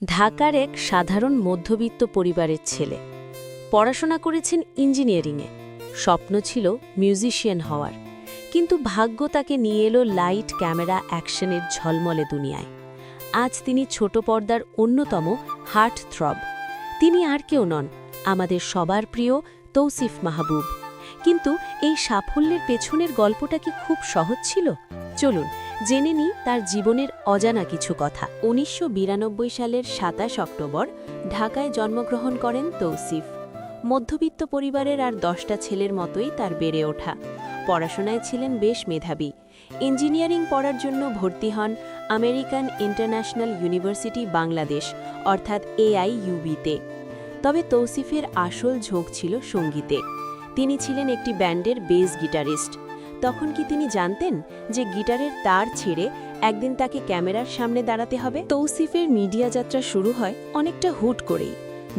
ঢাকার এক সাধারণ মধ্যবিত্ত পরিবারের ছেলে। পড়াশোনা করেছেন ইঞ্জিনিয়ারিংয়ে, স্বপ্ন ছিল মিউজিশিয়ান হওয়ার। কিন্তু ভাগ্য তাকে নিয়ে এলো লাইট ক্যামেরা অ্যাকশনের ঝলমলে দুনিয়ায়। আজ তিনি ছোট পর্দার অন্যতম হার্ট থ্রব। তিনি আর কেউ নন, আমাদের সবার প্রিয় তৌসিফ মাহবুব। কিন্তু এই সাফল্যের পেছনের গল্পটা কি খুব সহজ ছিল? চলুন জেনে নিই তার জীবনের অজানা কিছু কথা। ১৯৯২ সালের ২৭ অক্টোবর ঢাকায় জন্মগ্রহণ করেন তৌসিফ। মধ্যবিত্ত পরিবারের আর ১০টা ছেলের মতোই তার বেড়ে ওঠা। পড়াশোনায় ছিলেন বেশ মেধাবী। ইঞ্জিনিয়ারিং পড়ার জন্য ভর্তি হন আমেরিকান ইন্টারন্যাশনাল ইউনিভার্সিটি বাংলাদেশ অর্থাৎ AIUB-তে। তবে তৌসিফের আসল ঝোঁক ছিল সঙ্গীতে। তিনি ছিলেন একটি ব্যান্ডের বেস গিটারিস্ট। তখন কি তিনি জানতেন যে গিটারের তার ছেড়ে একদিন তাকে ক্যামেরার সামনে দাঁড়াতে হবে? তৌসিফের মিডিয়া যাত্রা শুরু হয় অনেকটা হুট করেই।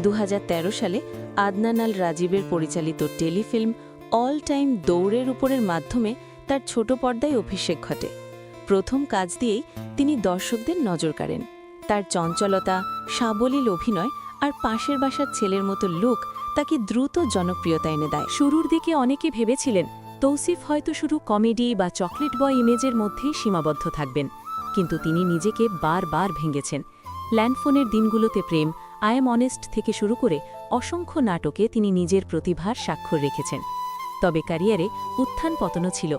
২০১৩ সালে আদনান আল রাজীবের পরিচালিত টেলিফিল্ম অল টাইম দৌড়ের উপরের মাধ্যমে তার ছোট পর্দায় অভিষেক ঘটে। প্রথম কাজ দিয়েই তিনি দর্শকদের নজর কাড়েন। তার চঞ্চলতা, সাবলীল অভিনয় আর পাশের বাসার ছেলের মতো লুক তাকে দ্রুত জনপ্রিয়তা এনে দেয়। শুরুর দিকে অনেকে ভেবেছিলেন তৌসিফ হয়তো শুধু কমেডি বা চকলেট বয় ইমেজের মধ্যেই সীমাবদ্ধ থাকবেন, কিন্তু তিনি নিজেকে বারবার ভেঙেছেন। ল্যান্ডফোনের দিনগুলোতে প্রেম, আই এম অনেস্ট থেকে শুরু করে অসংখ্য নাটকে তিনি নিজের প্রতিভার স্বাক্ষর রেখেছেন। তবে ক্যারিয়ারে উত্থান পতনও ছিল।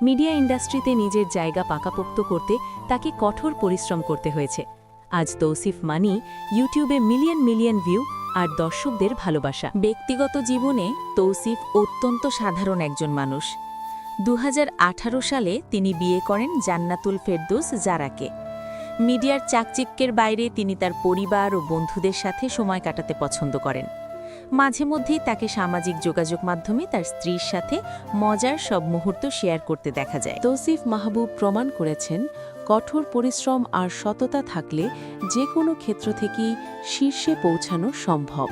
মিডিয়া ইন্ডাস্ট্রিতে নিজের জায়গা পাকাপোক্ত করতে তাকে কঠোর পরিশ্রম করতে হয়েছে। আজ তৌসিফ মানি ইউটিউবে মিলিয়ন মিলিয়ন ভিউ আর দর্শকদের ভালোবাসা। ব্যক্তিগত জীবনে তৌসিফ অত্যন্ত সাধারণ একজন মানুষ। ২০১৮ সালে তিনি বিয়ে করেন জান্নাতুল ফেরদৌস জারাকে। মিডিয়ার চাকচিক্যের বাইরে তিনি তার পরিবার ও বন্ধুদের সাথে সময় কাটাতে পছন্দ করেন। মাঝে মধ্যেই তাকে সামাজিক যোগাযোগ মাধ্যমে তার স্ত্রীর সাথে মজার সব মুহূর্ত শেয়ার করতে দেখা যায়। তৌসিফ মাহবুব প্রমাণ করেছেন কঠোর পরিশ্রম আর সততা থাকলে যে কোনো ক্ষেত্র থেকেই শীর্ষে পৌঁছানো সম্ভব।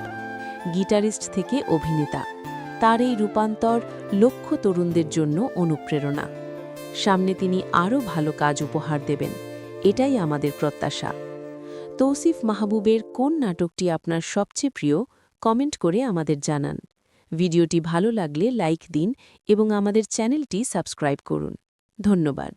গিটারিস্ট থেকে অভিনেতা, তার এই রূপান্তর লক্ষ তরুণদের জন্য অনুপ্রেরণা। সামনে তিনি আরও ভালো কাজ উপহার দেবেন, এটাই আমাদের প্রত্যাশা। তৌসিফ মাহবুবের কোন নাটকটি আপনার সবচেয়ে প্রিয় কমেন্ট করে আমাদের জানান। ভিডিওটি ভালো লাগলে লাইক দিন এবং আমাদের চ্যানেলটি সাবস্ক্রাইব করুন। ধন্যবাদ।